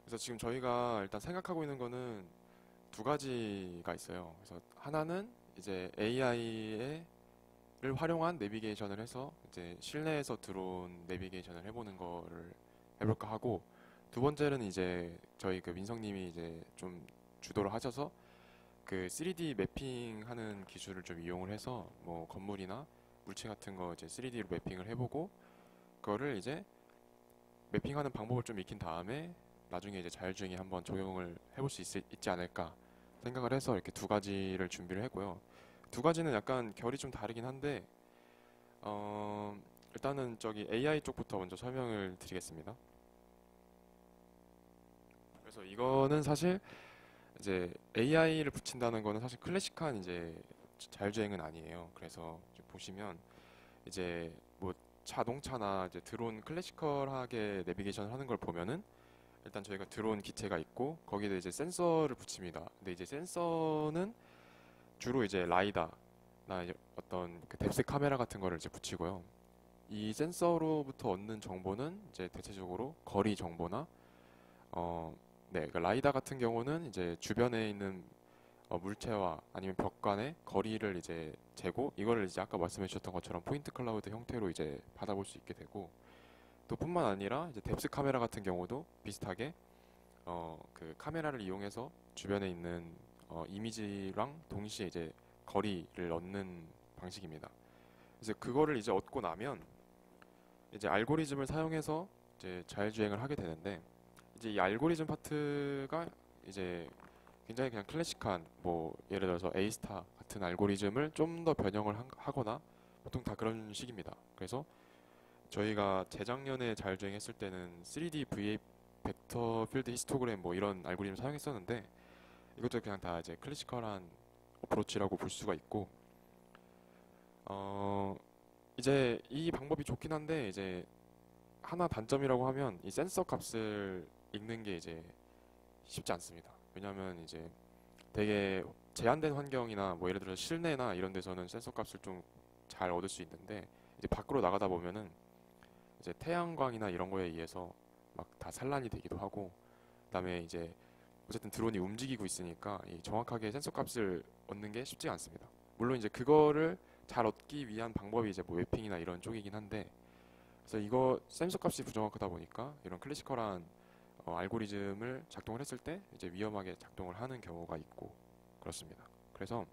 그래서 지금 저희가 일단 생각하고 있는 거는 두 가지가 있어요. 그래서 하나는 이제 AI를 활용한 내비게이션을 해서 이제 실내에서 드론 내비게이션을 해보는 거를 해볼까 하고, 두 번째는 이제 저희 그 민성님이 이제 좀 주도를 하셔서 그 3D 매핑하는 기술을 좀 이용을 해서 뭐 건물이나 물체 같은 거 이제 3D로 매핑을 해보고, 그거를 이제 매핑하는 방법을 좀 익힌 다음에 나중에 이제 자율주행에 한번 적용을 해볼 수 있지 않을까 생각을 해서 이렇게 두 가지를 준비를 했고요. 두 가지는 약간 결이 좀 다르긴 한데, 어, 일단은 저기 AI 쪽부터 먼저 설명을 드리겠습니다. 그래서 이거는 사실 이제 AI를 붙인다는 거는 사실 클래식한 이제 자율주행은 아니에요. 그래서 이제 보시면 이제 뭐 자동차나 이제 드론 클래시컬하게 내비게이션 하는 걸 보면은 일단 저희가 드론 기체가 있고 거기에 이제 센서를 붙입니다. 근데 이제 센서는 주로 이제 라이다나 이제 어떤 그 뎁스 카메라 같은 거를 이제 붙이고요. 이 센서로부터 얻는 정보는 이제 대체적으로 거리 정보나 네, 그 라이다 같은 경우는 이제 주변에 있는 물체와 아니면 벽 간의 거리를 이제 재고 이거를 이제 아까 말씀해 주셨던 것처럼 포인트 클라우드 형태로 이제 받아볼 수 있게 되고, 또 뿐만 아니라 이제 뎁스 카메라 같은 경우도 비슷하게 그 카메라를 이용해서 주변에 있는 이미지랑 동시에 이제 거리를 얻는 방식입니다. 그래서 그거를 이제 얻고 나면 이제 알고리즘을 사용해서 이제 자율주행을 하게 되는데, 이제 이 알고리즘 파트가 이제 굉장히 그냥 클래식한 뭐 예를 들어서 A스타 같은 알고리즘을 좀 더 변형을 하거나 보통 다 그런 식입니다. 그래서 저희가 재작년에 자율주행했을 때는 3D VA 벡터 필드 히스토그램 뭐 이런 알고리즘 사용했었는데, 이것도 그냥 다 이제 클래시컬한 어프로치라고 볼 수가 있고, 어 이제 이 방법이 좋긴 한데 이제 하나 단점이라고 하면 이 센서 값을 읽는 게 이제 쉽지 않습니다. 왜냐하면 이제 되게 제한된 환경이나 뭐 예를 들어 실내나 이런 데서는 센서 값을 좀 잘 얻을 수 있는데, 이제 밖으로 나가다 보면은 이제 태양광이나 이런 거에 의해서 막 다 산란이 되기도 하고, 그다음에 이제 어쨌든 드론이 움직이고 있으니까 이 정확하게 센서 값을 얻는 게 쉽지가 않습니다. 물론 이제 그거를 잘 얻기 위한 방법이 이제 뭐 맵핑이나 이런 쪽이긴 한데, 그래서 이거 센서 값이 부정확하다 보니까 이런 클래시컬한 알고리즘을 작동을 했을 때 이제 위험하게 작동을 하는 경우가 있고 그렇습니다. 그래서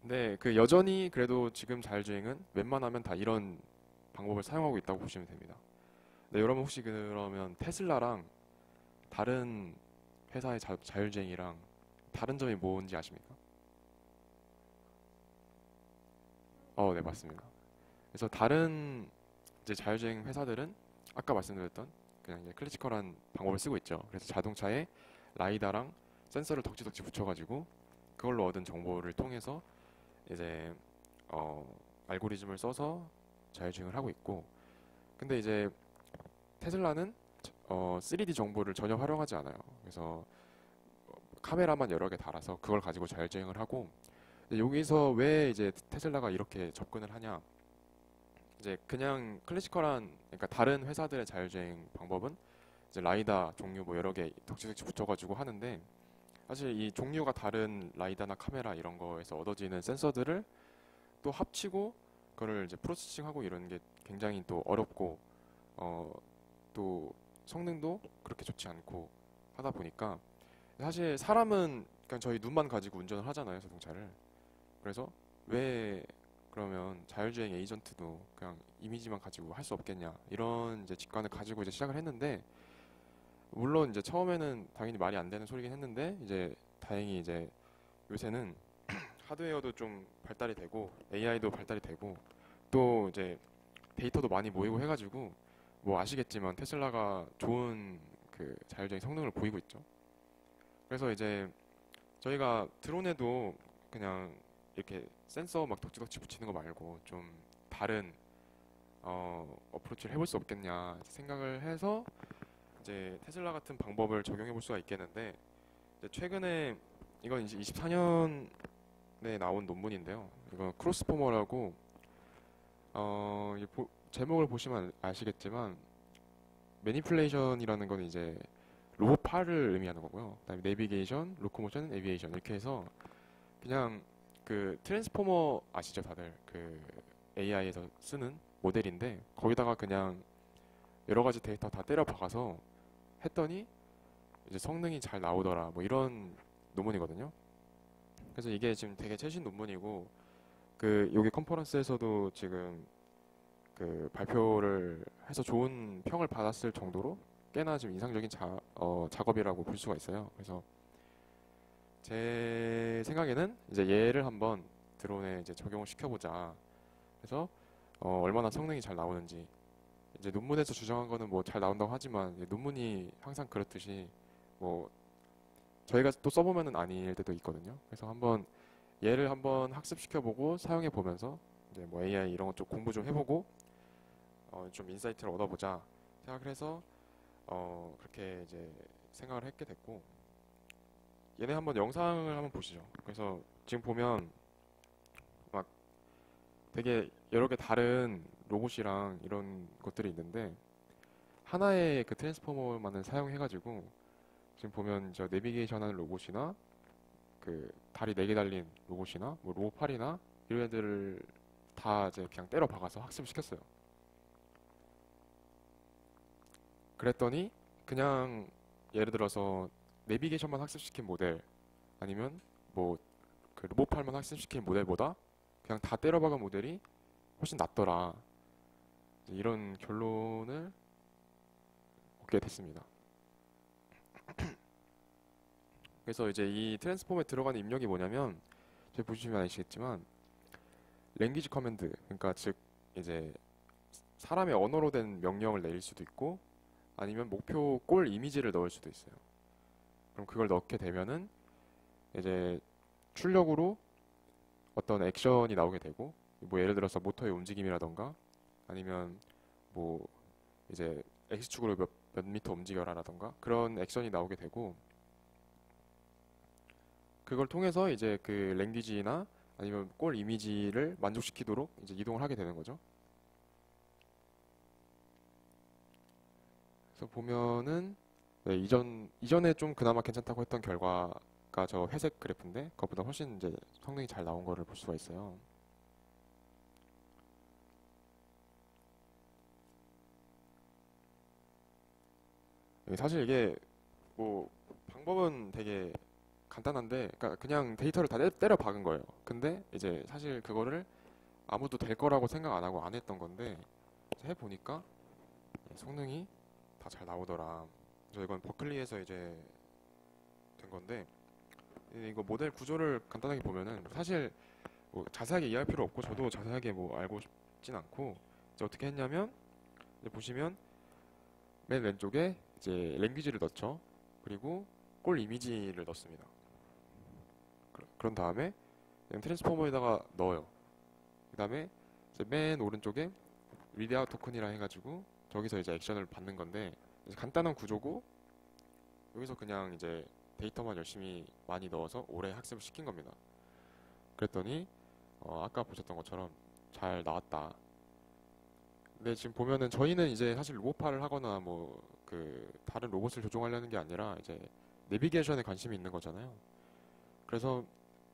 네, 그 여전히 그래도 지금 자율주행은 웬만하면 다 이런 방법을 사용하고 있다고 보시면 됩니다. 네, 여러분 혹시 그러면 테슬라랑 다른 회사의 자율주행이랑 다른 점이 뭔지 아십니까? 네, 맞습니다. 그래서 다른 이제 자율주행 회사들은 아까 말씀드렸던 그냥 이제 클래시컬한 방법을 쓰고 있죠. 그래서 자동차에 라이다랑 센서를 덕지덕지 붙여가지고 그걸로 얻은 정보를 통해서 이제 어, 알고리즘을 써서 자율주행을 하고 있고, 근데 이제 테슬라는 3D 정보를 전혀 활용하지 않아요. 그래서 카메라만 여러 개 달아서 그걸 가지고 자율주행을 하고, 여기서 왜 이제 테슬라가 이렇게 접근을 하냐? 이제 그냥 클래시컬한 그러니까 다른 회사들의 자율주행 방법은 이제 라이다 종류 뭐 여러 개 덕지덕지 붙여가지고 하는데, 사실 이 종류가 다른 라이다나 카메라 이런 거에서 얻어지는 센서들을 또 합치고 그거를 이제 프로세싱하고 이런 게 굉장히 또 어렵고 어, 또 성능도 그렇게 좋지 않고 하다 보니까, 사실 사람은 그냥 저희 눈만 가지고 운전을 하잖아요, 자동차를. 그래서 왜 그러면 자율주행 에이전트도 그냥 이미지만 가지고 할 수 없겠냐 이런 이제 직관을 가지고 이제 시작을 했는데, 물론 이제 처음에는 당연히 말이 안 되는 소리긴 했는데 이제 다행히 이제 요새는 하드웨어도 좀 발달이 되고 AI도 발달이 되고 또 이제 데이터도 많이 모이고 해가지고 뭐 아시겠지만 테슬라가 좋은 그 자율적인 성능을 보이고 있죠. 그래서 이제 저희가 드론에도 그냥 이렇게 센서 막 덕지덕지 붙이는 거 말고 좀 다른 어프로치를 해볼 수 없겠냐 생각을 해서 이제 테슬라 같은 방법을 적용해 볼 수가 있겠는데, 이제 최근에 이건 이제 24년에 나온 논문인데요. 이거 크로스포머라고 제목을 보시면 아시겠지만 매니플레이션이라는 건 이제 로봇팔을 의미하는 거고요. 그다음에 내비게이션, 로코모션, 에비에이션 이렇게 해서 그냥 그 트랜스포머 아시죠, 다들? 그 AI에서 쓰는 모델인데 거기다가 그냥 여러 가지 데이터 다 때려 박아서 했더니 이제 성능이 잘 나오더라. 뭐 이런 논문이거든요. 그래서 이게 지금 되게 최신 논문이고 그 여기 컨퍼런스에서도 지금 그 발표를 해서 좋은 평을 받았을 정도로 꽤나 좀 인상적인 작업이라고 볼 수가 있어요. 그래서 제 생각에는 이제 얘를 한번 드론에 이제 적용을 시켜보자. 그래서 얼마나 성능이 잘 나오는지 이제 논문에서 주장한 거는 뭐 잘 나온다고 하지만 논문이 항상 그렇듯이 뭐 저희가 또 써보면은 아닐 때도 있거든요. 그래서 한번 얘를 한번 학습시켜보고 사용해 보면서 이제 뭐 AI 이런 거 좀 공부 좀 해보고 좀 인사이트를 얻어보자 생각을 해서 그렇게 이제 생각을 했게 됐고 얘네 한번 영상을 한번 보시죠. 그래서 지금 보면 막 되게 여러 개 다른 로봇이랑 이런 것들이 있는데 하나의 그 트랜스포머만을 사용해가지고 지금 보면 저 내비게이션 하는 로봇이나 그 다리 4개 달린 로봇이나 뭐 로봇팔이나 이런 애들을 다 이제 그냥 때려 박아서 학습시켰어요. 그랬더니 그냥 예를 들어서 내비게이션만 학습시킨 모델 아니면 뭐 그 로봇팔만 학습시킨 모델보다 그냥 다 때려 박은 모델이 훨씬 낫더라. 이런 결론을 얻게 됐습니다. 그래서 이제 이 트랜스폼에 들어가는 입력이 뭐냐면 저희 보시면 아시겠지만 랭귀지 커맨드 그러니까 즉 이제 사람의 언어로 된 명령을 내릴 수도 있고 아니면 목표 골 이미지를 넣을 수도 있어요. 그럼 그걸 넣게 되면은 이제 출력으로 어떤 액션이 나오게 되고 뭐 예를 들어서 모터의 움직임이라던가 아니면 뭐 이제 X축으로 몇 미터 움직여라라던가 그런 액션이 나오게 되고 그걸 통해서 이제 그 랭귀지나 아니면 골 이미지를 만족시키도록 이제 이동을 하게 되는 거죠. 그래서 보면은 네, 이전에 좀 그나마 괜찮다고 했던 결과가 저 회색 그래프인데 그것보다 훨씬 이제 성능이 잘 나온 거를 볼 수가 있어요. 사실 이게 뭐 방법은 되게 간단한데 그러니까 그냥 데이터를 다 때려 박은 거예요. 근데 이제 사실 그거를 아무도 될 거라고 생각 안 하고 안 했던 건데 해보니까 성능이 다 잘 나오더라. 저 이건 버클리에서 이제 된 건데 이거 모델 구조를 간단하게 보면은 사실 뭐 자세하게 이해할 필요 없고 저도 자세하게 뭐 알고 싶진 않고 이제 어떻게 했냐면 이제 보시면 맨 왼쪽에 이제 랭귀지를 넣죠. 그리고 꼴 이미지를 넣습니다. 그런 다음에 그냥 트랜스포머에다가 넣어요. 그 다음에 맨 오른쪽에 리드아웃 토큰이라 해가지고 저기서 이제 액션을 받는 건데 이제 간단한 구조고 여기서 그냥 이제 데이터만 열심히 많이 넣어서 오래 학습을 시킨 겁니다. 그랬더니 아까 보셨던 것처럼 잘 나왔다. 근데 지금 보면은 저희는 이제 사실 로봇파를 하거나 뭐 그 다른 로봇을 조종하려는 게 아니라 이제 내비게이션에 관심이 있는 거잖아요. 그래서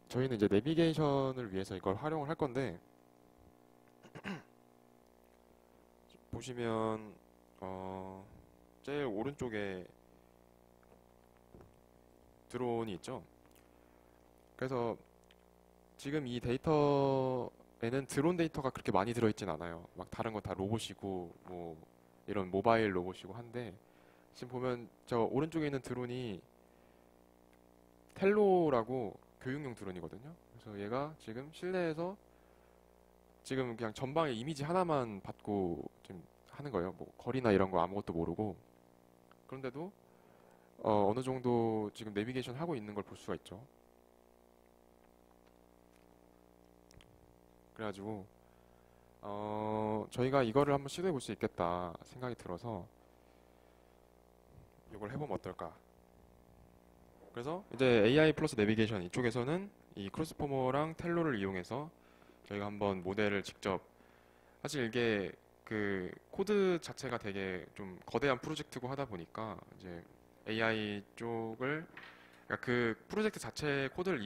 저희는 이제 내비게이션을 위해서 이걸 활용을 할 건데 보시면 제일 오른쪽에 드론이 있죠. 그래서 지금 이 데이터에는 드론 데이터가 그렇게 많이 들어있진 않아요. 막 다른 건 다 로봇이고 뭐 이런 모바일 로봇이고 한데 지금 보면 저 오른쪽에 있는 드론이 텔로라고 교육용 드론이거든요. 그래서 얘가 지금 실내에서 지금 그냥 전방에 이미지 하나만 받고 좀 하는 거예요. 뭐 거리나 이런 거 아무것도 모르고 그런데도 어느 정도 지금 내비게이션 하고 있는 걸 볼 수가 있죠. 그래가지고 저희가 이거를 한번 시도해 볼 수 있겠다 생각이 들어서 이걸 해보면 어떨까. 그래서 이제 AI 플러스 내비게이션 이쪽에서는 이 크로스포머랑 텔로를 이용해서 저희가 한번 모델을 직접 사실 이게 그 코드 자체가 되게 좀 거대한 프로젝트고 하다 보니까 이제 AI 쪽을 그러니까 그 프로젝트 자체 코드를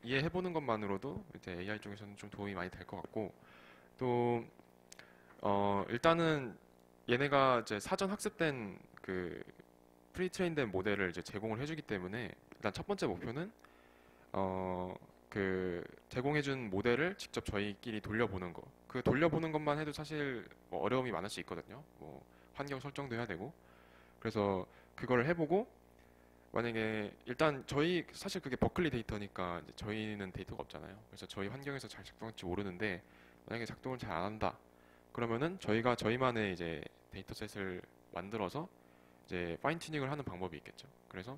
이해해보는 것만으로도 이제 AI 쪽에서는 좀 도움이 많이 될 것 같고 또 일단은 얘네가 이제 사전 학습된 그 프리트레인된 모델을 이제 제공을 해주기 때문에 일단 첫 번째 목표는 어, 그 제공해준 모델을 직접 저희끼리 돌려보는 거. 그 돌려보는 것만 해도 사실 뭐 어려움이 많을 수 있거든요. 뭐 환경 설정도 해야 되고. 그래서 그걸 해보고 만약에 일단 저희 사실 그게 버클리 데이터니까 이제 저희는 데이터가 없잖아요. 그래서 저희 환경에서 잘 작동할지 모르는데 만약에 작동을 잘 안 한다. 그러면은 저희가 저희만의 이제 데이터셋을 만들어서 이제 파인 튜닝을 하는 방법이 있겠죠. 그래서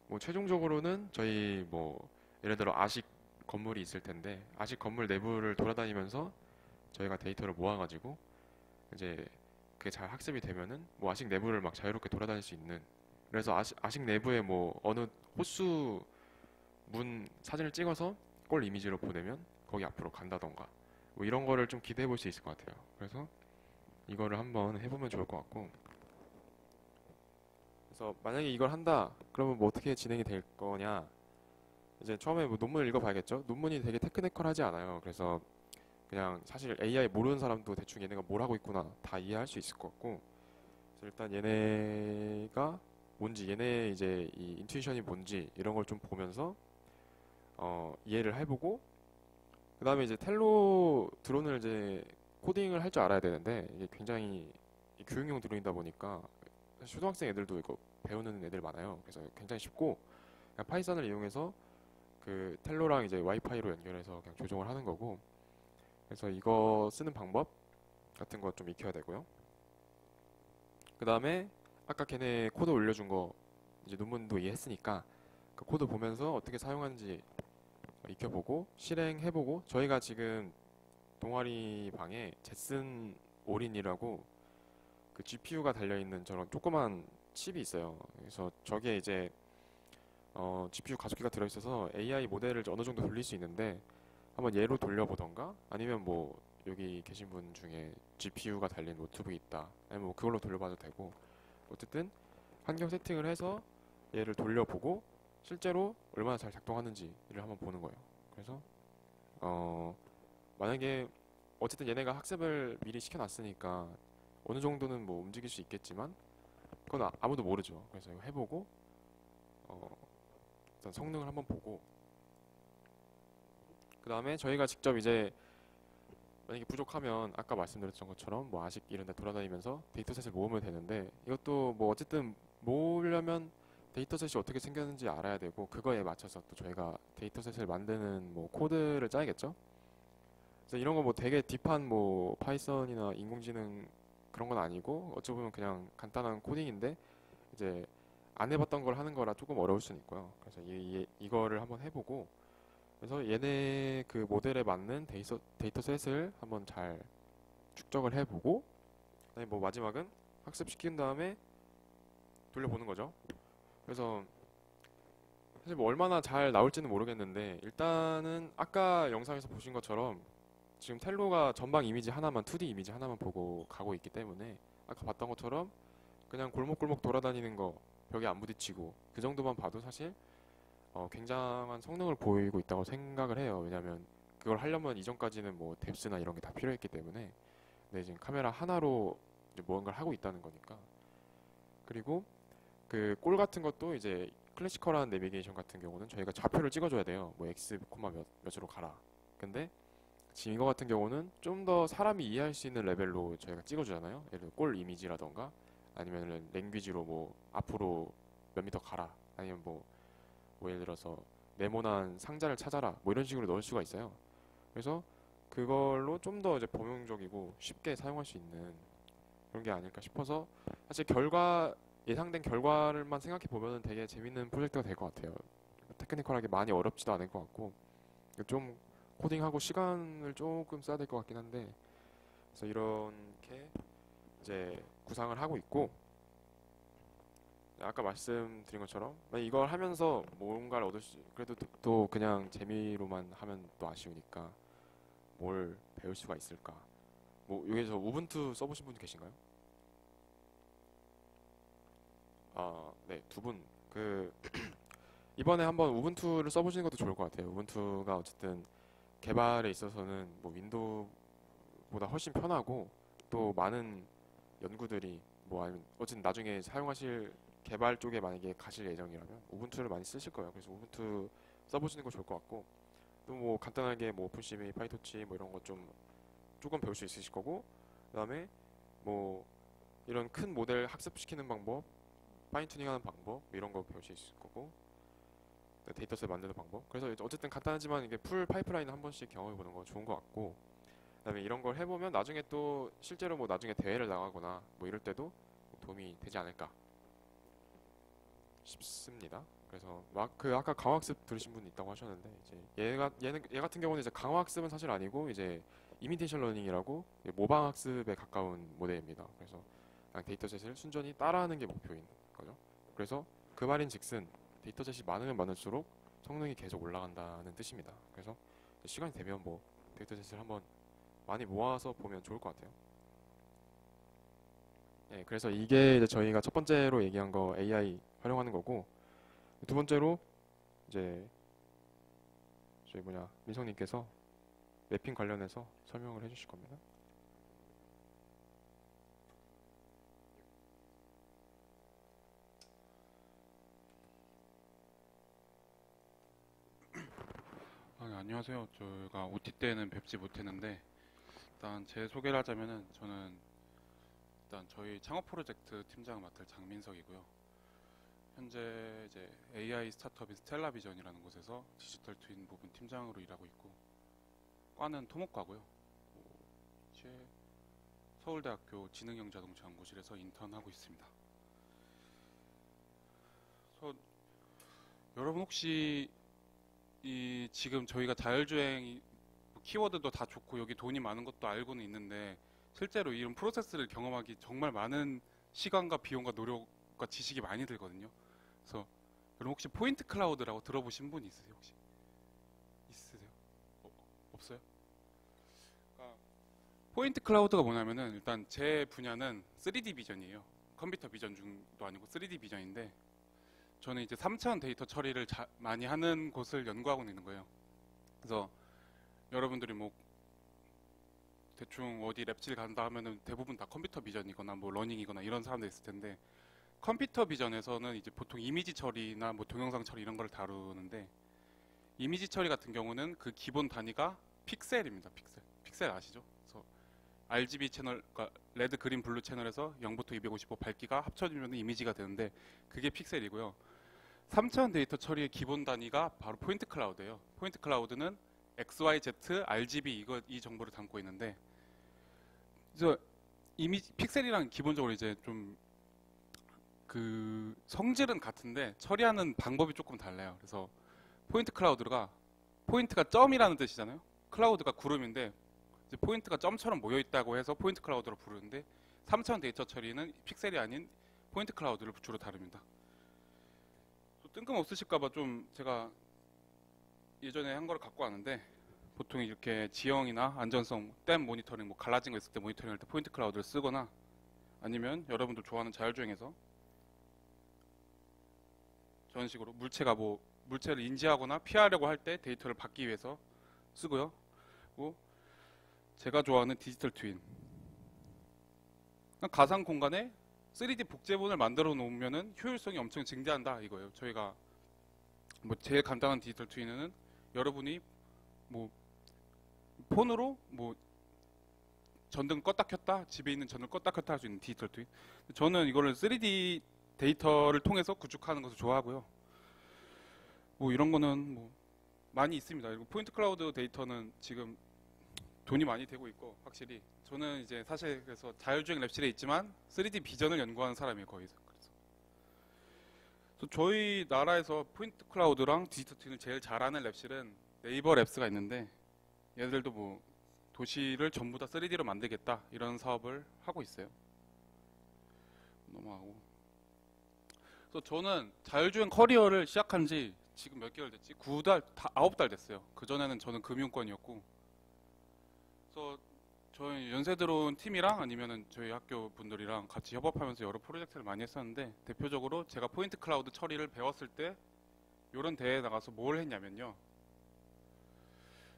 뭐 최종적으로는 저희 뭐 예를 들어 아식 건물이 있을 텐데 아식 건물 내부를 돌아다니면서 저희가 데이터를 모아가지고 이제 그게 잘 학습이 되면은 뭐 아식 내부를 막 자유롭게 돌아다닐 수 있는 그래서 아식 내부에 뭐 어느 호수 문 사진을 찍어서 꼴 이미지로 보내면 거기 앞으로 간다던가 뭐 이런 거를 좀 기대해 볼 수 있을 것 같아요. 그래서 이거를 한번 해보면 좋을 것 같고 그래서 만약에 이걸 한다 그러면 뭐 어떻게 진행이 될 거냐 이제 처음에 뭐 논문을 읽어봐야겠죠. 논문이 되게 테크니컬하지 않아요. 그래서 그냥 사실 AI 모르는 사람도 대충 얘네가 뭘 하고 있구나 다 이해할 수 있을 것 같고 그래서 일단 얘네가 뭔지 얘네 이제 이 인투이션이 뭔지 이런 걸 좀 보면서 이해를 해보고 그 다음에 이제 텔로 드론을 이제 코딩을 할 줄 알아야 되는데 이게 굉장히 교육용 드론이다 보니까 초등학생 애들도 이거 배우는 애들 많아요. 그래서 굉장히 쉽고 그냥 파이썬을 이용해서 그 텔로랑 이제 와이파이로 연결해서 그냥 조종을 하는 거고 그래서 이거 쓰는 방법 같은 거 좀 익혀야 되고요. 그 다음에 아까 걔네 코드 올려준 거 이제 논문도 이해했으니까 그 코드 보면서 어떻게 사용하는지 익혀보고 실행해보고 저희가 지금 동아리 방에 제슨 올인이라고 그 GPU가 달려있는 저런 조그만 칩이 있어요. 그래서 저게 이제 GPU 가속기가 들어있어서 AI 모델을 어느 정도 돌릴 수 있는데 한번 얘로 돌려보던가 아니면 뭐 여기 계신 분 중에 GPU가 달린 노트북이 있다 아니면 뭐 그걸로 돌려봐도 되고 어쨌든 환경 세팅을 해서 얘를 돌려보고 실제로 얼마나 잘 작동하는지를 한번 보는 거예요. 그래서 만약에 어쨌든 얘네가 학습을 미리 시켜놨으니까 어느 정도는 뭐 움직일 수 있겠지만 그건 아무도 모르죠. 그래서 이거 해보고 일단 성능을 한번 보고 그 다음에 저희가 직접 이제 만약에 부족하면 아까 말씀드렸던 것처럼 뭐 아식 이런 데 돌아다니면서 데이터셋을 모으면 되는데 이것도 뭐 어쨌든 모으려면 데이터셋이 어떻게 생겼는지 알아야 되고 그거에 맞춰서 또 저희가 데이터셋을 만드는 뭐 코드를 짜야겠죠. 그래서 이런 거 뭐 되게 딥한 뭐 파이썬이나 인공지능 그런 건 아니고 어찌 보면 그냥 간단한 코딩인데 이제 안 해봤던 걸 하는 거라 조금 어려울 수는 있고요. 그래서 이거를 한번 해보고 그래서 얘네 그 모델에 맞는 데이터셋을 한번 잘 축적을 해보고 그다음에 뭐 마지막은 학습시킨 다음에 돌려보는 거죠. 그래서 사실 뭐 얼마나 잘 나올지는 모르겠는데 일단은 아까 영상에서 보신 것처럼 지금 텔로가 전방 이미지 하나만 2D 이미지 하나만 보고 가고 있기 때문에 아까 봤던 것처럼 그냥 골목골목 돌아다니는 거 벽에 안 부딪히고 그 정도만 봐도 사실 굉장한 성능을 보이고 있다고 생각을 해요. 왜냐하면 그걸 하려면 이전까지는 뭐 뎁스나 이런 게 다 필요했기 때문에 근데 지금 카메라 하나로 이제 무언가를 하고 있다는 거니까 그리고 그 골 같은 것도 이제 클래시컬한 내비게이션 같은 경우는 저희가 좌표를 찍어줘야 돼요. 뭐 x, 몇으로 가라. 근데 지금 이거 같은 경우는 좀 더 사람이 이해할 수 있는 레벨로 저희가 찍어주잖아요. 예를 들어 골 이미지라던가 아니면 랭귀지로 뭐 앞으로 몇 미터 가라. 아니면 뭐 예를 들어서 네모난 상자를 찾아라. 뭐 이런 식으로 넣을 수가 있어요. 그래서 그걸로 좀 더 이제 범용적이고 쉽게 사용할 수 있는 그런 게 아닐까 싶어서 사실 예상된 결과를만 생각해 보면 되게 재밌는 프로젝트가 될 것 같아요. 테크니컬하게 많이 어렵지도 않을 것 같고 좀 코딩하고 시간을 조금 써야 될 것 같긴 한데 그래서 이렇게 이제 구상을 하고 있고 아까 말씀드린 것처럼 만약 이걸 하면서 뭔가를 얻을 수 그래도 또 그냥 재미로만 하면 또 아쉬우니까 뭘 배울 수가 있을까 뭐 여기서 우분투 써보신 분 계신가요? 아, 네, 두 분. 이번에 한번 우분투를 써보시는 것도 좋을 것 같아요. 우분투가 어쨌든 개발에 있어서는 뭐 윈도우보다 훨씬 편하고 또 많은 연구들이 뭐 아니면 어쨌든 나중에 사용하실 개발 쪽에 만약에 가실 예정이라면 우분투를 많이 쓰실 거예요. 그래서 우분투 써보시는 거 좋을 것 같고 또 뭐 간단하게 뭐 오픈CV, 파이토치 뭐 이런 거 좀 조금 배울 수 있으실 거고 그다음에 뭐 이런 큰 모델 학습시키는 방법, 파인 튜닝하는 방법 뭐 이런 거 배울 수 있을 거고 데이터셋 만드는 방법. 그래서 어쨌든 간단하지만 이게 풀 파이프라인을 한 번씩 경험해 보는 건 좋은 것 같고 그다음에 이런 걸 해보면 나중에 또 실제로 뭐 나중에 대회를 나가거나 뭐 이럴 때도 도움이 되지 않을까 싶습니다. 그래서 막 아까 강화학습 들으신 분 있다고 하셨는데 이제 얘 같은 경우는 이제 강화학습은 사실 아니고 이제 이미테이션 러닝이라고 모방학습에 가까운 모델입니다. 그래서 그냥 데이터셋을 순전히 따라하는 게 목표인 거죠. 그래서 그 말인즉슨 데이터셋이 많으면 많을수록 성능이 계속 올라간다는 뜻입니다. 그래서 시간이 되면 뭐 데이터셋을 한번 많이 모아서 보면 좋을 것 같아요. 네, 그래서 이게 이제 저희가 첫 번째로 얘기한 거 AI 활용하는 거고 두 번째로 이제 저희 민성님께서 맵핑 관련해서 설명을 해주실 겁니다. 안녕하세요. 저희가 OT 때는 뵙지 못했는데 일단 제 소개를 하자면은 저는 일단 저희 창업 프로젝트 팀장을 맡을 장민석이고요. 현재 이제 AI 스타트업인 스텔라비전이라는 곳에서 디지털 트윈 부분 팀장으로 일하고 있고 과는 토목과고요. 현재 서울대학교 지능형 자동차 연구실에서 인턴하고 있습니다. 그래서 여러분 혹시 지금 저희가 자율주행 키워드도 다 좋고 여기 돈이 많은 것도 알고는 있는데 실제로 이런 프로세스를 경험하기 정말 많은 시간과 비용과 노력과 지식이 많이 들거든요. 그래서 여러분 혹시 포인트 클라우드라고 들어보신 분 있으세요? 혹시 있으세요? 없어요? 그러니까 포인트 클라우드가 뭐냐면은 일단 제 분야는 3D 비전이에요. 컴퓨터 비전 중도 아니고 3D 비전인데 저는 이제 3차원 데이터 처리를 많이 하는 곳을 연구하고 있는 거예요. 그래서 여러분들이 뭐 대충 어디 랩실 간다 하면은 대부분 다 컴퓨터 비전이거나 뭐 러닝이거나 이런 사람들 있을 텐데 컴퓨터 비전에서는 이제 보통 이미지 처리나 뭐 동영상 처리 이런 걸 다루는데 이미지 처리 같은 경우는 그 기본 단위가 픽셀입니다. 픽셀 아시죠? 그래서 RGB 채널, 그러니까 레드, 그린, 블루 채널에서 0부터 255 밝기가 합쳐지면 이미지가 되는데 그게 픽셀이고요. 3차원 데이터 처리의 기본 단위가 바로 포인트 클라우드예요. 포인트 클라우드는 XYZ, RGB 이 정보를 담고 있는데 그래서 픽셀이랑 기본적으로 이제 좀 그 성질은 같은데 처리하는 방법이 조금 달라요. 그래서 포인트 클라우드가 포인트가 점이라는 뜻이잖아요. 클라우드가 구름인데 이제 포인트가 점처럼 모여 있다고 해서 포인트 클라우드로 부르는데 3차원 데이터 처리는 픽셀이 아닌 포인트 클라우드를 주로 다룹니다. 뜬금없으실까봐 좀 제가 예전에 한 걸 갖고 왔는데 보통 이렇게 지형이나 안전성, 댐 모니터링, 뭐 갈라진 거 있을 때 모니터링 할 때 포인트 클라우드를 쓰거나 아니면 여러분들 좋아하는 자율주행에서 저런 식으로 물체를 인지하거나 피하려고 할 때 데이터를 받기 위해서 쓰고요. 그리고 제가 좋아하는 디지털 트윈. 가상 공간에 3D 복제본을 만들어 놓으면은 효율성이 엄청 증대한다 이거예요. 저희가 뭐 제일 간단한 디지털 트윈은 여러분이 뭐 폰으로 뭐 전등 껐다 켰다 집에 있는 전등 껐다 켰다 할 수 있는 디지털 트윈. 저는 이거를 3D 데이터를 통해서 구축하는 것을 좋아하고요. 뭐 이런 거는 뭐 많이 있습니다. 그리고 포인트 클라우드 데이터는 지금 돈이 많이 되고 있고 확실히 저는 이제 사실 그래서 자율주행 랩실에 있지만 3D 비전을 연구하는 사람이에요 거기서. 그래서 저희 나라에서 포인트 클라우드랑 디지털 트윈을 제일 잘하는 랩실은 네이버 랩스가 있는데 얘들도 뭐 도시를 전부 다 3D로 만들겠다 이런 사업을 하고 있어요. 넘어가고. 그래서 저는 자율주행 커리어를 시작한 지 지금 몇 개월 됐지? 9달, 9달 됐어요. 그전에는 저는 금융권이었고. 그래서 저희 연세 들어온 팀이랑 아니면은 저희 학교 분들이랑 같이 협업하면서 여러 프로젝트를 많이 했었는데 대표적으로 제가 포인트 클라우드 처리를 배웠을 때 이런 대회에 나가서 뭘 했냐면요.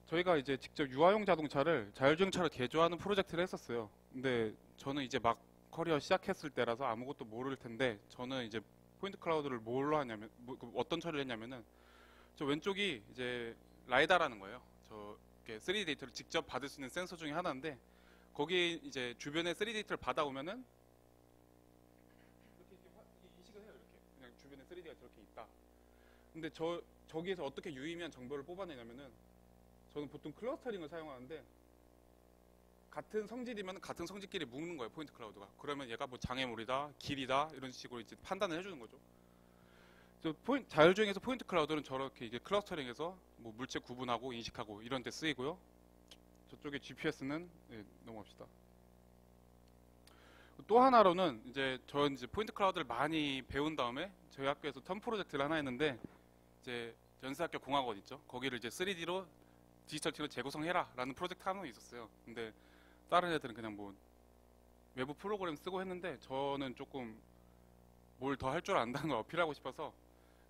저희가 이제 직접 유아용 자동차를 자율주행차로 개조하는 프로젝트를 했었어요. 근데 저는 이제 막 커리어 시작했을 때라서 아무것도 모를 텐데 저는 이제 포인트 클라우드를 뭘로 하냐면 어떤 처리를 했냐면은 저 왼쪽이 이제 라이다라는 거예요. 저 3D 데이터를 직접 받을 수 있는 센서 중에 하나인데 거기 이제 주변에 3D 데이터를 받아오면은 이렇게 인식을 해요. 이렇게 그냥 주변에 3D가 저렇게 있다. 근데 저기에서 어떻게 유의미한 정보를 뽑아내냐면은 저는 보통 클러스터링을 사용하는데 같은 성질이면 같은 성질끼리 묶는 거예요. 포인트 클라우드가. 그러면 얘가 뭐 장애물이다, 길이다 이런 식으로 이제 판단을 해주는 거죠. 자율주행에서 포인트 클라우드는 저렇게 이제 클러스터링해서 뭐 물체 구분하고 인식하고 이런 데 쓰이고요. 저쪽에 GPS는 넘어갑시다. 또 하나로는 이제 저는 이제 포인트 클라우드를 많이 배운 다음에 저희 학교에서 턴 프로젝트를 하나 했는데 이제 연세학교 공학원 있죠. 거기를 이제 3D로 디지털 트윈을 재구성해라라는 프로젝트 하나 있었어요. 근데 다른 애들은 그냥 뭐 외부 프로그램 쓰고 했는데 저는 조금 뭘 더 할 줄 안다는 걸 어필하고 싶어서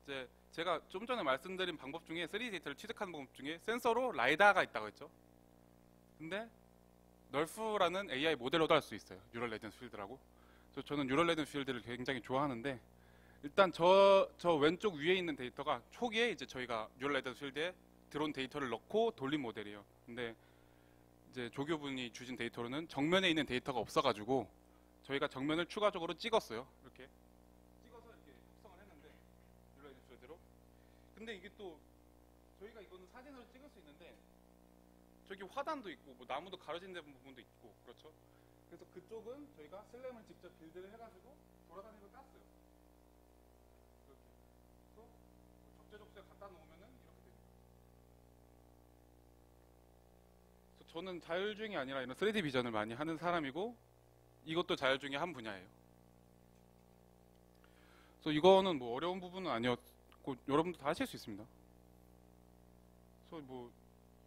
이제 제가 좀 전에 말씀드린 방법 중에 3D 데이터를 취득하는 방법 중에 센서로 라이다가 있다고 했죠. 근데 널프라는 AI 모델로도 할 수 있어요. 뉴럴 레전스 필드라고. 저는 뉴럴 레전스 필드를 굉장히 좋아하는데 일단 저 왼쪽 위에 있는 데이터가 초기에 이제 저희가 뉴럴 레전스 필드에 들어온 데이터를 넣고 돌린 모델이에요. 근데 이제 조교분이 주신 데이터로는 정면에 있는 데이터가 없어가지고 저희가 정면을 추가적으로 찍었어요. 이렇게 찍어서 이렇게 합성을 했는데 뉴럴 레전스 필드로. 근데 이게 또 저희가 이거는 사진으로 찍을 수 있는데 저기 화단도 있고 뭐 나무도 가려진 부분도 있고 그렇죠. 그래서 그쪽은 저희가 슬램을 직접 빌드를 해가지고 돌아다니면서 땄어요. 이렇게. 그래서 적재적소에 갖다 놓으면은 이렇게 됩니다. 그래서 저는 자율주행이 아니라 이런 3D 비전을 많이 하는 사람이고 이것도 자율주행의 한 분야예요. 그래서 이거는 뭐 어려운 부분은 아니었고 여러분도 다 하실 수 있습니다. 그래서 뭐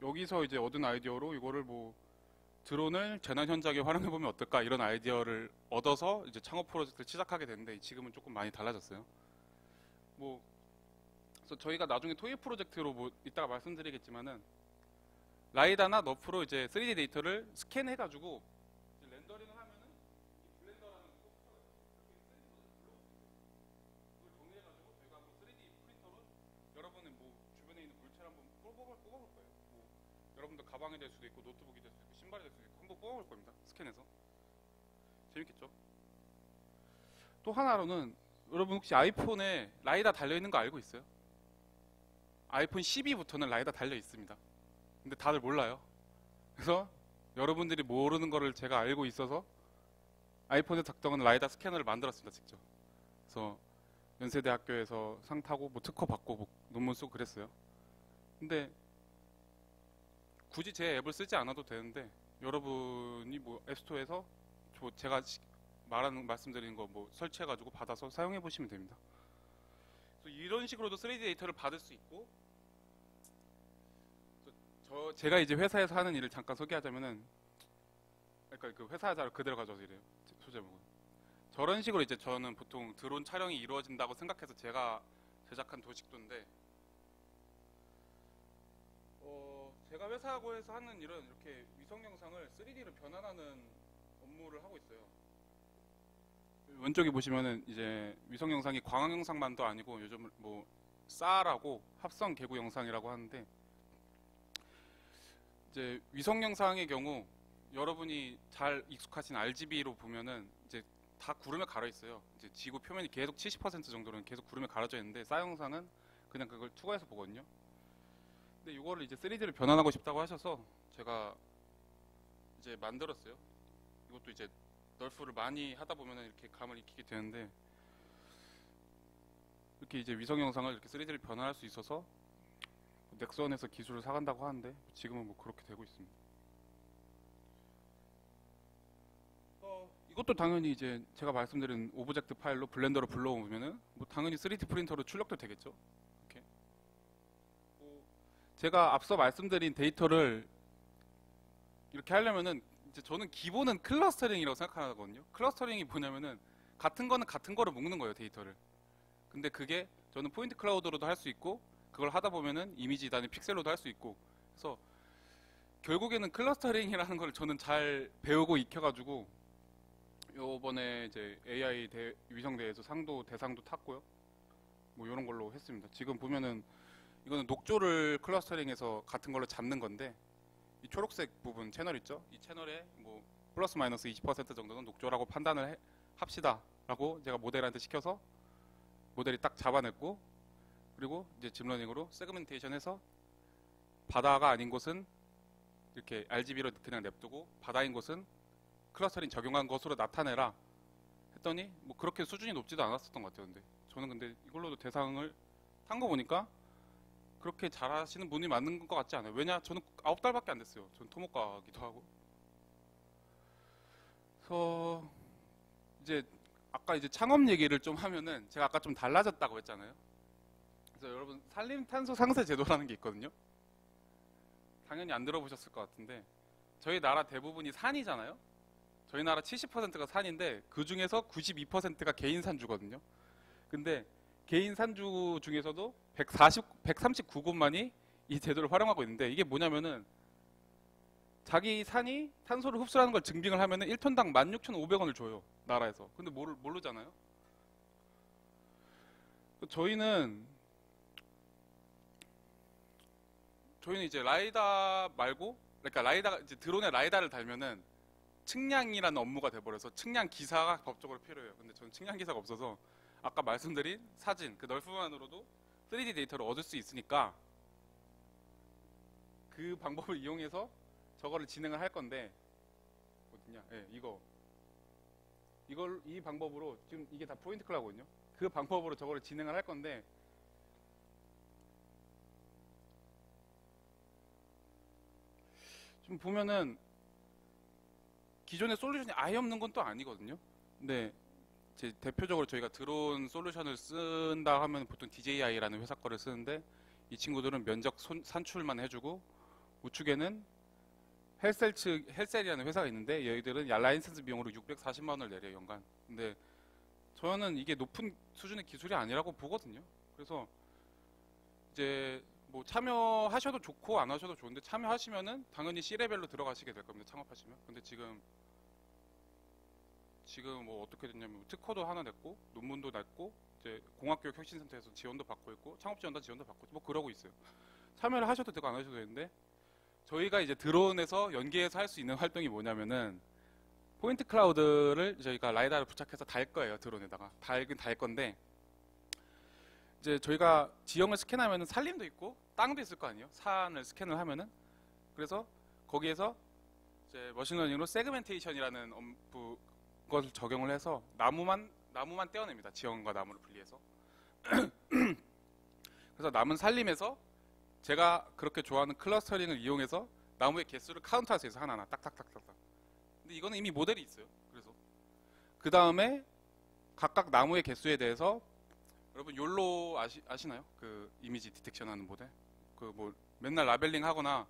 여기서 이제 얻은 아이디어로 이거를 뭐 드론을 재난 현장에 활용해 보면 어떨까 이런 아이디어를 얻어서 이제 창업 프로젝트를 시작하게 됐는데 지금은 조금 많이 달라졌어요. 뭐 그래서 저희가 나중에 토이 프로젝트로 뭐 이따가 말씀드리겠지만은 라이다나 너프로 이제 3D 데이터를 스캔해가지고 이제 렌더링을 하면은 이 블렌더라는 소프트웨어가 있어요. 이렇게 3D 모델을 불러올 수 있어요. 그걸 정리해가지고 저희가 뭐 3D 프린터로 여러분의 뭐 주변에 있는 물체를 한번 뽑아볼 거예요. 뭐 여러분들 가방이 될 수도 있고 노트북이 될 수도 있고 신발이 될 수도 있고 한번 뽑아볼 겁니다. 스캔해서. 재밌겠죠? 또 하나로는 여러분 혹시 아이폰에 라이다 달려있는 거 알고 있어요? 아이폰 12부터는 라이다 달려 있습니다. 근데 다들 몰라요. 그래서 여러분들이 모르는 거를 제가 알고 있어서 아이폰에 작동하는 라이다 스캐너를 만들었습니다. 직접. 그래서 연세대학교에서 상 타고 뭐 특허 받고 뭐 논문 쓰고 그랬어요. 근데 굳이 제 앱을 쓰지 않아도 되는데 여러분이 뭐 앱스토어에서 제가 말씀드리는 거 뭐 설치해가지고 받아서 사용해 보시면 됩니다. 그래서 이런 식으로도 3D 데이터를 받을 수 있고 제가 이제 회사에서 하는 일을 잠깐 소개하자면은 그러니까 그 회사 자료 그대로 가져와서 이래요. 소제목은 저런 식으로 이제 저는 보통 드론 촬영이 이루어진다고 생각해서 제가 제작한 도식도인데 제가 회사하고에서 하는 일은 이렇게 위성 영상을 3D로 변환하는 업무를 하고 있어요. 왼쪽에 보시면은 이제 위성 영상이 광학 영상만도 아니고 요즘 뭐 SAR하고 합성 개구 영상이라고 하는데 이제 위성 영상의 경우 여러분이 잘 익숙하신 RGB로 보면은 이제 다 구름에 가려 있어요. 이제 지구 표면이 계속 70% 정도는 계속 구름에 가려져 있는데 싸 영상은 그냥 그걸 투과해서 보거든요. 근데 이거를 이제 3D를 변환하고 싶다고 하셔서 제가 이제 만들었어요. 이것도 이제 널프를 많이 하다 보면은 이렇게 감을 익히게 되는데 이렇게 이제 위성 영상을 이렇게 3D를 변환할 수 있어서 넥슨에서 기술을 사간다고 하는데 지금은 뭐 그렇게 되고 있습니다. 이것도 당연히 이제 제가 말씀드린 오브젝트 파일로 블렌더로 불러오면은 뭐 당연히 3D 프린터로 출력도 되겠죠. 이렇게. 제가 앞서 말씀드린 데이터를 이렇게 하려면은 이제 저는 기본은 클러스터링이라고 생각하거든요. 클러스터링이 뭐냐면은 같은 거는 같은 거를 묶는 거예요, 데이터를. 근데 그게 저는 포인트 클라우드로도 할 수 있고 그걸 하다 보면은 이미지 단위 픽셀로도 할 수 있고 그래서 결국에는 클러스터링이라는 걸 저는 잘 배우고 익혀가지고 요번에 이제 AI 위성대에서 대상도 탔고요. 뭐 이런 걸로 했습니다. 지금 보면은 이거는 녹조를 클러스터링해서 같은 걸로 잡는 건데 이 초록색 부분 채널 있죠? 이 채널에 뭐 플러스 마이너스 20% 정도는 녹조라고 판단을 합시다라고 제가 모델한테 시켜서 모델이 딱 잡아냈고 그리고 이제 딥러닝으로 세그멘테이션해서 바다가 아닌 곳은 이렇게 RGB로 그냥 냅두고 바다인 곳은 클러스터링 적용한 것으로 나타내라 했더니 뭐 그렇게 수준이 높지도 않았었던 것 같아요. 근데 저는 근데 이걸로도 대상을 탄 거 보니까 그렇게 잘하시는 분이 맞는 것 같지 않아요. 왜냐 저는 9달밖에 안 됐어요. 저는 토목과기도 하고. 그래서 이제 아까 이제 창업 얘기를 좀 하면은 제가 아까 좀 달라졌다고 했잖아요. 그래서 여러분 산림탄소 상세 제도라는 게 있거든요. 당연히 안 들어보셨을 것 같은데 저희 나라 대부분이 산이잖아요. 저희 나라 70%가 산인데 그 중에서 92%가 개인 산주거든요. 근데 개인 산주 중에서도 139곳만이 이 제도를 활용하고 있는데 이게 뭐냐면은 자기 산이 탄소를 흡수하는 걸 증빙을 하면은 1톤당 16,500원을 줘요. 나라에서. 근데 모르잖아요. 저희는 이제 라이다 말고 그러니까 라이다가 이제 드론에 라이다를 달면은 측량이라는 업무가 돼버려서 측량 기사가 법적으로 필요해요. 근데 저는 측량 기사가 없어서 아까 말씀드린 사진 그 널프만으로도 3D 데이터를 얻을 수 있으니까 그 방법을 이용해서 저거를 진행을 할 건데 어딨냐? 예, 이 방법으로 지금 이게 다 포인트 클라우드거든요. 그 방법으로 저거를 진행을 할 건데 좀 보면은 기존의 솔루션이 아예 없는 건 또 아니거든요. 근데 제 대표적으로 저희가 드론 솔루션을 쓴다 하면 보통 DJI라는 회사 거를 쓰는데 이 친구들은 면적 산출만 해주고 우측에는 헬셀이라는 회사가 있는데 얘들은 라이센스 비용으로 640만 원을 내려요 연간. 근데 저는 이게 높은 수준의 기술이 아니라고 보거든요. 그래서 이제 뭐 참여하셔도 좋고 안 하셔도 좋은데 참여하시면은 당연히 C레벨로 들어가시게 될 겁니다. 창업하시면. 근데 지금 뭐 어떻게 됐냐면 특허도 하나 냈고 논문도 냈고 이제 공학교육 혁신센터에서 지원도 받고 있고 창업지원단 지원도 받고 있고 뭐 그러고 있어요. 참여를 하셔도 되고 안 하셔도 되는데 저희가 이제 드론에서 연계해서 할 수 있는 활동이 뭐냐면은 포인트 클라우드를 저희가 라이다를 부착해서 달 거예요. 드론에다가 달 건데 이제 저희가 지형을 스캔하면은 산림도 있고 땅도 있을 거 아니에요. 산을 스캔을 하면은 그래서 거기에서 이제 머신러닝으로 세그멘테이션이라는 것을 적용을 해서 나무만 떼어냅니다. 지형과 나무를 분리해서. 그래서 남은 산림에서 제가 그렇게 좋아하는 클러스터링을 이용해서 나무의 개수를 카운트할 수 있어요. 하나하나 딱딱딱딱. 근데 이거는 이미 모델이 있어요. 그래서 그 다음에 각각 나무의 개수에 대해서 여러분 욜로 아시나요? 그 이미지 디텍션하는 모델. 그 뭐 맨날 라벨링 하거나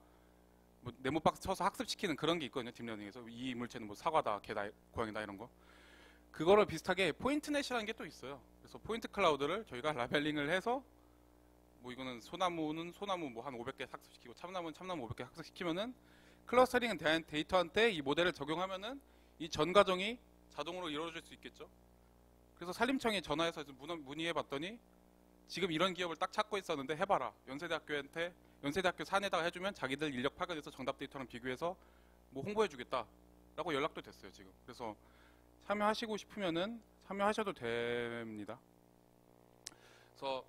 뭐 네모박스 쳐서 학습시키는 그런 게 있거든요. 딥러닝에서 이 물체는 뭐 사과다, 개다, 고양이다 이런 거. 그거를 비슷하게 포인트넷이라는 게 또 있어요. 그래서 포인트 클라우드를 저희가 라벨링을 해서 뭐 이거는 소나무는 소나무 뭐 한 500개 학습시키고 참나무는 참나무 500개 학습시키면은 클러스터링은 대한 데이터한테 이 모델을 적용하면은 이 전 과정이 자동으로 이루어질 수 있겠죠. 그래서 산림청에 전화해서 문의해봤더니 지금 이런 기업을 딱 찾고 있었는데 해봐라. 연세대학교 산에다가 해주면 자기들 인력 파견해서 정답 데이터랑 비교해서 뭐 홍보해주겠다라고 연락도 됐어요 지금. 그래서 참여하시고 싶으면은 참여하셔도 됩니다. 그래서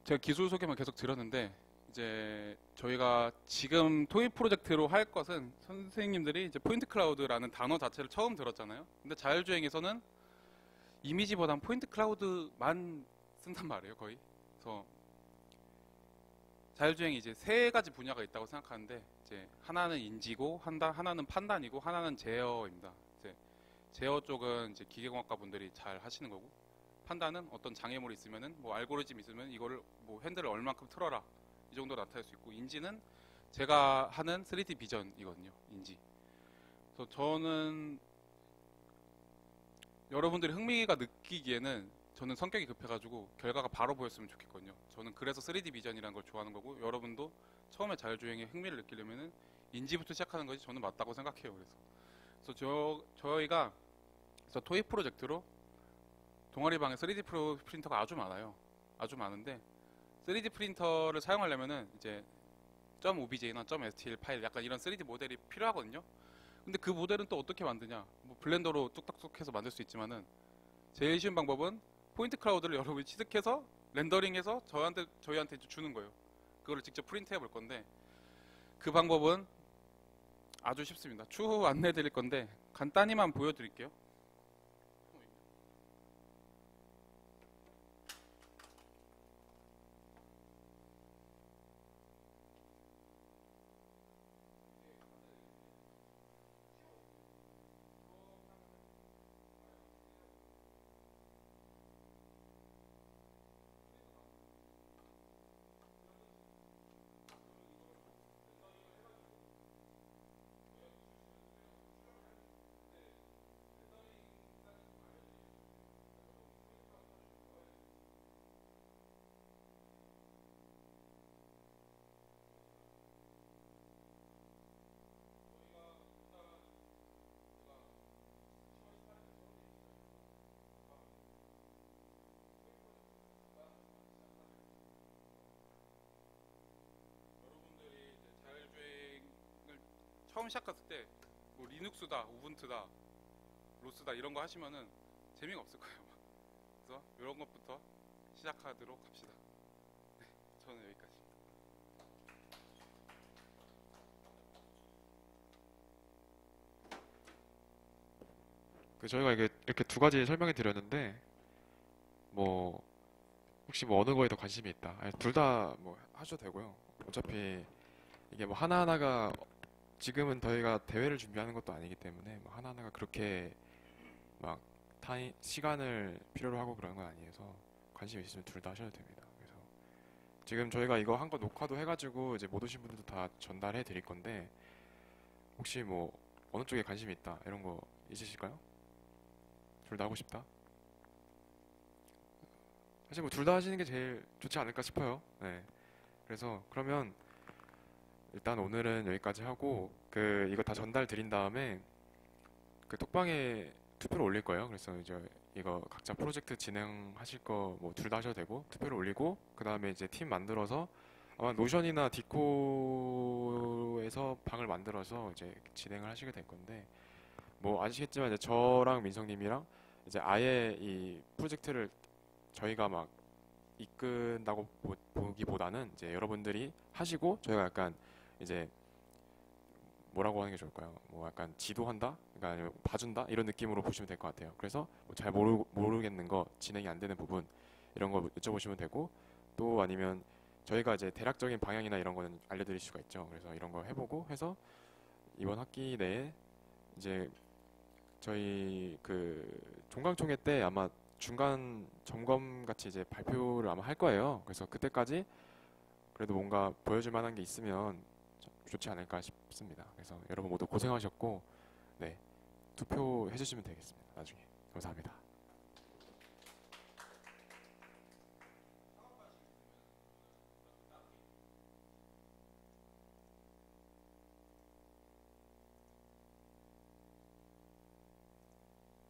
제가 기술 소개만 계속 드렸는데 이제 저희가 지금 토익 프로젝트로 할 것은 선생님들이 이제 포인트 클라우드라는 단어 자체를 처음 들었잖아요. 근데 자율주행에서는 이미지보단 포인트 클라우드만 쓴단 말이에요, 거의. 그래서 자율주행이 이제 세 가지 분야가 있다고 생각하는데 이제 하나는 인지고 하나는 판단이고 하나는 제어입니다. 이제 제어 쪽은 이제 기계공학과 분들이 잘 하시는 거고 판단은 어떤 장애물이 있으면은 뭐 알고리즘 있으면 이거를 뭐 핸들을 얼만큼 틀어라 이 정도 나타낼 수 있고 인지는 제가 하는 3D 비전이거든요. 인지. 그래서 저는 여러분들이 흥미가 느끼기에는 저는 성격이 급해가지고 결과가 바로 보였으면 좋겠거든요. 저는 그래서 3D 비전이라는 걸 좋아하는 거고 여러분도 처음에 자율주행에 흥미를 느끼려면은 인지부터 시작하는 것이 저는 맞다고 생각해요. 그래서 저희가 그래서 토익 프로젝트로 동아리방에 3D 프린터가 아주 많아요. 아주 많은데 3D 프린터를 사용하려면은 이제 .obj나 .stl 파일 약간 이런 3D 모델이 필요하거든요. 근데 그 모델은 또 어떻게 만드냐? 뭐 블렌더로 뚝딱뚝 해서 만들 수 있지만은 제일 쉬운 방법은 포인트 클라우드를 여러분이 취득해서 렌더링해서 저희한테 주는 거예요. 그거를 직접 프린트해 볼 건데 그 방법은 아주 쉽습니다. 추후 안내해 드릴 건데 간단히만 보여드릴게요. 여러분들이 이제 자율주행을 처음 시작했을 때 뭐 리눅스다, 우분투다, 로스다 이런 거 하시면은 재미가 없을 거예요. 그래서 이런 것부터 시작하도록 합시다. 네, 저는 여기까지. 그 저희가 이렇게 두 가지 설명해 드렸는데 뭐 혹시 뭐 어느 거에 더 관심이 있다. 둘 다 뭐 하셔도 되고요. 어차피 이게 뭐 하나하나가 지금은 저희가 대회를 준비하는 것도 아니기 때문에 뭐 하나하나가 그렇게 막 시간을 필요로 하고 그런 건 아니어서 관심 있으시면 둘 다 하셔도 됩니다. 그래서 지금 저희가 이거 한 거 녹화도 해가지고 이제 못 오신 분들도 다 전달해 드릴 건데 혹시 뭐 어느 쪽에 관심이 있다 이런 거 있으실까요? 둘 다 하고 싶다? 사실 뭐 둘 다 하시는 게 제일 좋지 않을까 싶어요. 네. 그래서 그러면 일단 오늘은 여기까지 하고 그 이거 다 전달 드린 다음에 그 톡방에 투표를 올릴 거예요. 그래서 이제 이거 각자 프로젝트 진행하실 거 뭐 둘 다 하셔도 되고 투표를 올리고 그 다음에 이제 팀 만들어서 아마 노션이나 디코에서 방을 만들어서 이제 진행을 하시게 될 건데 뭐 아시겠지만 이제 저랑 민성님이랑 이제 아예 이 프로젝트를 저희가 막 이끈다고 보기보다는 이제 여러분들이 하시고 저희가 약간 이제 뭐라고 하는 게 좋을까요? 뭐 약간 지도한다? 그러니까 아니면 봐준다? 이런 느낌으로 보시면 될 것 같아요. 그래서 뭐잘 모르겠는 거, 진행이 안 되는 부분 이런 거 여쭤보시면 되고 또 아니면 저희가 이제 대략적인 방향이나 이런 거는 알려드릴 수가 있죠. 그래서 이런 거 해보고 해서 이번 학기 내에 이제 저희 그 종강총회 때 아마 중간 점검 같이 이제 발표를 아마 할 거예요. 그래서 그때까지 그래도 뭔가 보여줄 만한 게 있으면 좋지 않을까 싶습니다. 그래서 여러분 모두 고생하셨고, 네, 투표해 주시면 되겠습니다. 나중에. 감사합니다.